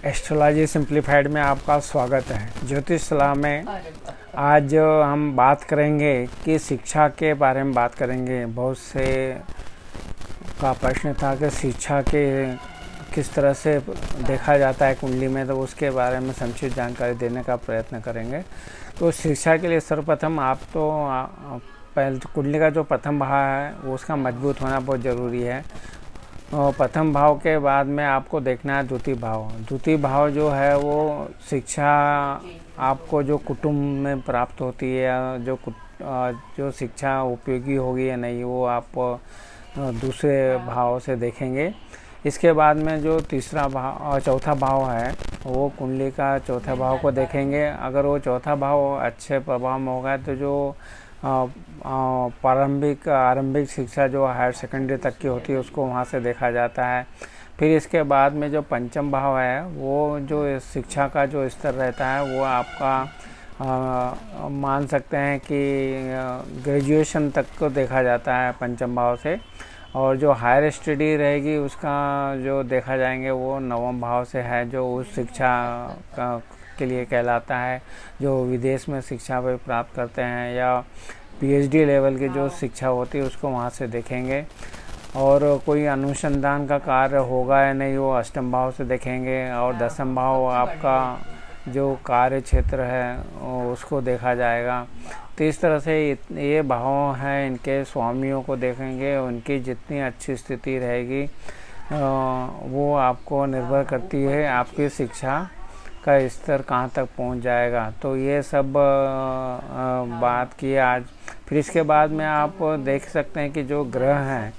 Astrology simplified में आपका स्वागत है। ज्योतिष सलाह में आज हम बात करेंगे कि शिक्षा के बारे में बात करेंगे। बहुत से का प्रश्न था कि शिक्षा के किस तरह से देखा जाता है कुंडली में, तो उसके बारे में संक्षिप्त जानकारी देने का प्रयत्न करेंगे। तो शिक्षा के लिए सर्वप्रथम आप तो पहले कुंडली का जो प्रथम भाव है वो उसका मजबूत होना बहुत ज़रूरी है। और प्रथम भाव के बाद में आपको देखना है द्वितीय भाव। द्वितीय भाव जो है वो शिक्षा आपको जो कुटुंब में प्राप्त होती है, जो शिक्षा उपयोगी होगी या नहीं, वो आप दूसरे भाव से देखेंगे। इसके बाद में जो तीसरा भाव और चौथा भाव है वो कुंडली का चौथा भाव को देखेंगे। अगर वो चौथा भाव अच्छे प्रभाव में होगा तो जो आरंभिक शिक्षा जो हायर सेकेंडरी तक की होती है उसको वहाँ से देखा जाता है। फिर इसके बाद में जो पंचम भाव है वो जो शिक्षा का जो स्तर रहता है वो आपका मान सकते हैं कि ग्रेजुएशन तक को देखा जाता है पंचम भाव से। और जो हायर स्टडी रहेगी उसका जो देखा जाएंगे वो नवम भाव से है, जो उस शिक्षा के लिए कहलाता है जो विदेश में शिक्षा पे प्राप्त करते हैं या पीएचडी लेवल की जो शिक्षा होती है उसको वहाँ से देखेंगे। और कोई अनुसंधान का कार्य होगा या नहीं वो अष्टम भाव से देखेंगे। और दसम भाव आपका जो कार्य क्षेत्र है उसको देखा जाएगा। तो इस तरह से ये भाव हैं, इनके स्वामियों को देखेंगे। उनकी जितनी अच्छी स्थिति रहेगी वो आपको निर्भर करती है आपकी शिक्षा का स्तर कहाँ तक पहुँच जाएगा। तो ये सब बात की आज। फिर इसके बाद में आप देख सकते हैं कि जो ग्रह हैं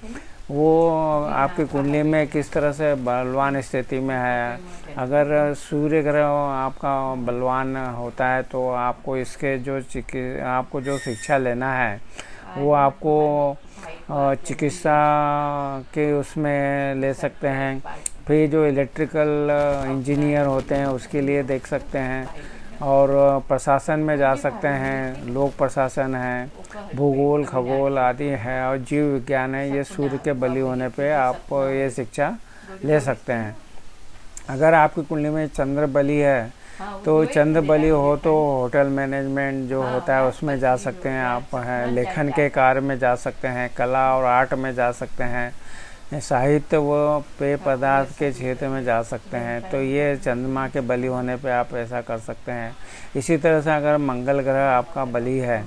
वो आपकी कुंडली में किस तरह से बलवान स्थिति में है। अगर सूर्य ग्रह आपका बलवान होता है तो आपको इसके आपको जो शिक्षा लेना है वो आपको चिकित्सा के उसमें ले सकते हैं। फिर जो इलेक्ट्रिकल इंजीनियर होते हैं उसके लिए देख सकते हैं। और प्रशासन में जा सकते हैं, लोक प्रशासन है, भूगोल खगोल आदि है और जीव विज्ञान है। ये सूर्य के बलि होने पे आप ये शिक्षा ले सकते हैं। अगर आपकी कुंडली में चंद्र बलि है तो चंद्र बलि हो तो होटल मैनेजमेंट जो होता है उसमें जा सकते हैं आप हैं, लेखन के कार्य में जा सकते हैं, कला और आर्ट में जा सकते हैं, साहित्य व पेय पदार्थ के क्षेत्र में जा सकते हैं। तो ये चंद्रमा के बलि होने पे आप ऐसा कर सकते हैं। इसी तरह से अगर मंगल ग्रह आपका बलि है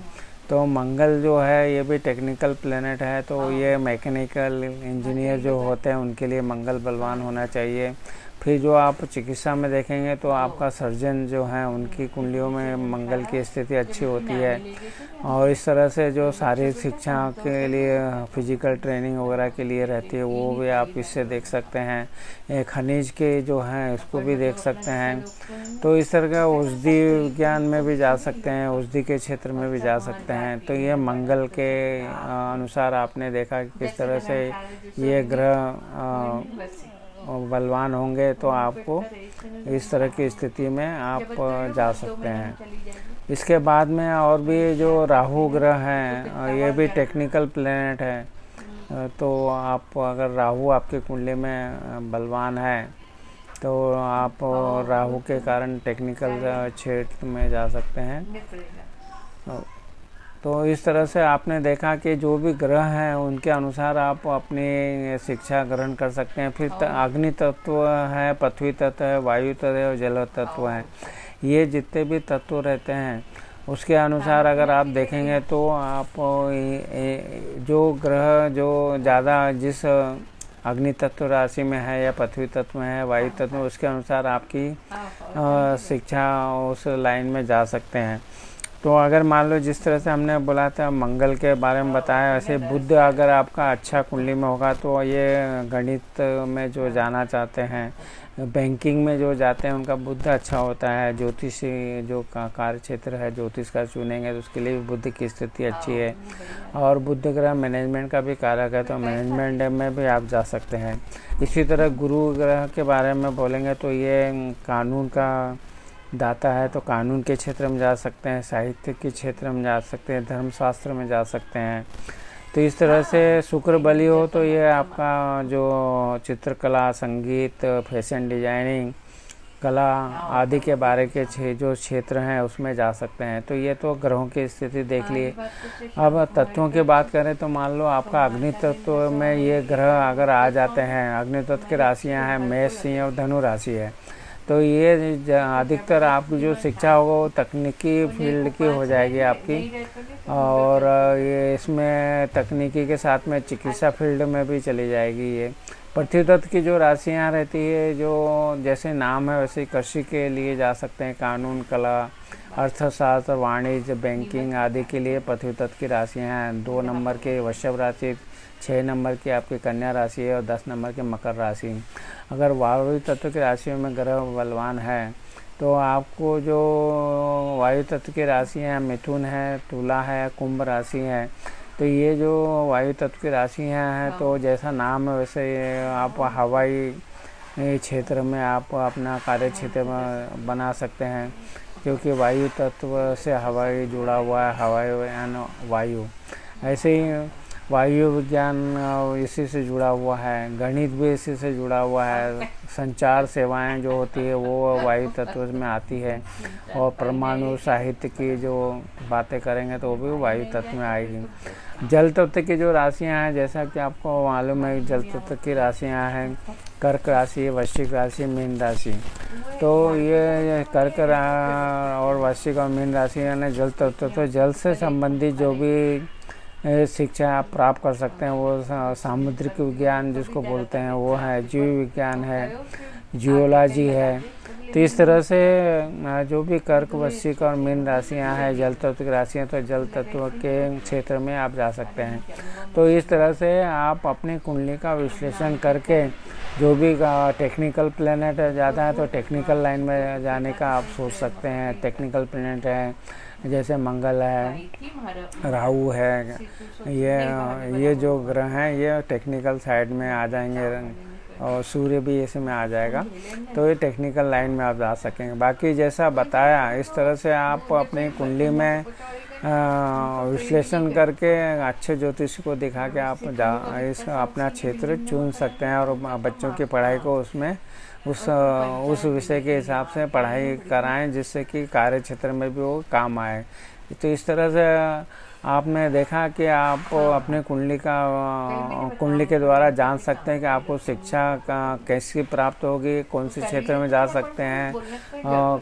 तो मंगल जो है ये भी टेक्निकल प्लेनेट है, तो ये मैकेनिकल इंजीनियर जो होते हैं उनके लिए मंगल बलवान होना चाहिए। फिर जो आप चिकित्सा में देखेंगे तो आपका सर्जन जो है उनकी कुंडलियों में मंगल की स्थिति अच्छी होती है। और इस तरह से जो शारीरिक शिक्षा के लिए फिजिकल ट्रेनिंग वगैरह के लिए रहती है वो भी आप इससे देख सकते हैं। खनिज के जो हैं इसको भी देख सकते हैं। तो इस तरह का औषधि विज्ञान में भी जा सकते हैं, औषधि के क्षेत्र में भी जा सकते हैं। तो ये मंगल के अनुसार आपने देखा कि किस तरह से ये ग्रह बलवान होंगे तो आपको इस तरह की स्थिति में आप जा सकते हैं। इसके बाद में और भी जो राहु ग्रह हैं ये भी टेक्निकल प्लेनेट है। तो आप अगर राहु आपकी कुंडली में बलवान है तो आप राहु के कारण टेक्निकल क्षेत्र में जा सकते हैं। तो इस तरह से आपने देखा कि जो भी ग्रह हैं उनके अनुसार आप अपनी शिक्षा ग्रहण कर सकते हैं। फिर अग्नि तत्व है, पृथ्वी तत्व है, वायु तत्व है और जल तत्व है। ये जितने भी तत्व रहते हैं उसके अनुसार अगर आप देखेंगे तो आप जो ग्रह जो ज़्यादा जिस अग्नि तत्व राशि में है या पृथ्वी तत्व में है, वायु तत्व में, उसके अनुसार आपकी शिक्षा उस लाइन में जा सकते हैं। तो अगर मान लो जिस तरह से हमने बोला था मंगल के बारे में बताया, ऐसे बुध अगर आपका अच्छा कुंडली में होगा तो ये गणित में जो जाना चाहते हैं, बैंकिंग में जो जाते हैं उनका बुध अच्छा होता है। ज्योतिष जो कार्य क्षेत्र है ज्योतिष का चुनेंगे तो उसके लिए भी बुध की स्थिति अच्छी है। और बुध ग्रह मैनेजमेंट का भी कारक है तो मैनेजमेंट में भी आप जा सकते हैं। इसी तरह गुरु ग्रह के बारे में बोलेंगे तो ये कानून का दाता है, तो कानून के क्षेत्र में जा सकते हैं, साहित्य के क्षेत्र में जा सकते हैं, धर्मशास्त्र में जा सकते हैं। तो इस तरह से शुक्र बलि हो तो ये आपका जो चित्रकला, संगीत, फैशन डिजाइनिंग कला आदि के बारे के जो क्षेत्र हैं उसमें जा सकते हैं। तो ये तो ग्रहों की स्थिति देख लिए। अब तत्वों की बात करें तो मान लो आपका अग्नि तत्व में ये ग्रह अगर आ जाते हैं, अग्नि तत्व की राशियाँ हैं मेष, सिंह और धनु राशि है, तो ये अधिकतर आपकी जो शिक्षा होगा वो तकनीकी फील्ड की हो जाएगी आपकी, और ये इसमें तकनीकी के साथ में चिकित्सा फील्ड में भी चली जाएगी। ये पृथ्वी तत्व की जो राशियाँ रहती है, जो जैसे नाम है वैसे कृषि के लिए जा सकते हैं, कानून, कला, अर्थशास्त्र, वाणिज्य, बैंकिंग आदि के लिए पृथ्वी तत्व की राशियाँ हैं। 2 नंबर के वृषभ राशि, 6 नंबर की आपकी कन्या राशि है और 10 नंबर की मकर राशि। अगर वायु तत्व की राशियों में ग्रह बलवान है तो आपको जो वायु तत्व की राशियाँ हैं मिथुन है, तुला है, कुंभ राशि है, तो ये जो वायु तत्व की राशियाँ हैं तो जैसा नाम है वैसे आप हवाई क्षेत्र में आप अपना कार्य क्षेत्र में बना सकते हैं, क्योंकि वायु तत्व से हवाई जुड़ा हुआ है, हवाई यानी वायु। ऐसे ही वायु विज्ञान इसी से जुड़ा हुआ है, गणित भी इसी से जुड़ा हुआ है, संचार सेवाएं जो होती है वो वायु तत्व में आती है, और परमाणु साहित्य की जो बातें करेंगे तो वो भी वायु तत्व में आएगी। जल तत्व की जो राशियां हैं, जैसा कि आपको मालूम है, जल तत्व की राशियां हैं कर्क राशि, वृश्चिक राशि, मीन राशि। तो ये कर्क और वृश्चिक और मीन राशि यानी जल तत्व, तो जल से संबंधित जो भी शिक्षा आप प्राप्त कर सकते हैं वो सामुद्रिक विज्ञान जिसको बोलते हैं वो है, जीव विज्ञान है, जियोलॉजी है। तो इस तरह से जो भी कर्क, वृश्चिक और मीन राशियां हैं जल तत्व की राशियां, तो जल तत्व के क्षेत्र में आप जा सकते हैं। तो इस तरह से आप अपनी कुंडली का विश्लेषण करके जो भी टेक्निकल प्लैनेट ज़्यादा है तो टेक्निकल लाइन में जाने का आप सोच सकते हैं। टेक्निकल प्लैनेट है जैसे मंगल है, राहु है, ये जो ग्रह हैं ये टेक्निकल साइड में आ जाएंगे, और सूर्य भी इसमें आ जाएगा, तो ये टेक्निकल लाइन में आप जा सकेंगे। बाकी जैसा बताया इस तरह से आप अपनी कुंडली में विश्लेषण करके अच्छे ज्योतिषी को दिखा के आप अपना क्षेत्र चुन सकते हैं, और बच्चों की पढ़ाई को उसमें उस विषय के हिसाब से पढ़ाई कराएं, जिससे कि कार्य क्षेत्र में भी वो काम आए। तो इस तरह से आपने देखा कि आप अपने कुंडली के द्वारा जान सकते हैं कि आपको शिक्षा कैसी प्राप्त होगी, कौन से क्षेत्र में जा सकते हैं,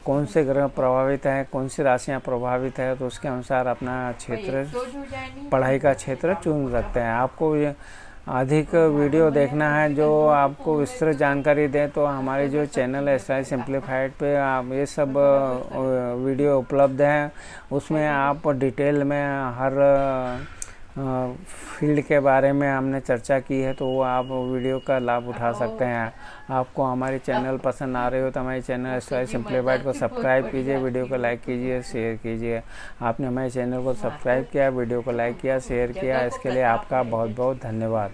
कौन से ग्रह प्रभावित हैं, कौन सी राशियां प्रभावित है, तो उसके अनुसार अपना क्षेत्र, पढ़ाई का क्षेत्र चुन सकते हैं। आपको अधिक वीडियो देखना है जो आपको विस्तृत जानकारी दे, तो हमारे जो चैनल है SI सिंप्लीफाइड पे आप ये सब वीडियो उपलब्ध हैं। उसमें आप डिटेल में हर फील्ड के बारे में हमने चर्चा की है, तो वो आप वीडियो का लाभ उठा सकते हैं। आपको हमारे चैनल पसंद आ रहे हो तो हमारे चैनल SI सिंप्लीफाइड को सब्सक्राइब कीजिए, वीडियो को लाइक कीजिए, शेयर कीजिए। आपने हमारे चैनल को सब्सक्राइब किया, वीडियो को लाइक किया, शेयर किया, इसके लिए आपका बहुत बहुत धन्यवाद।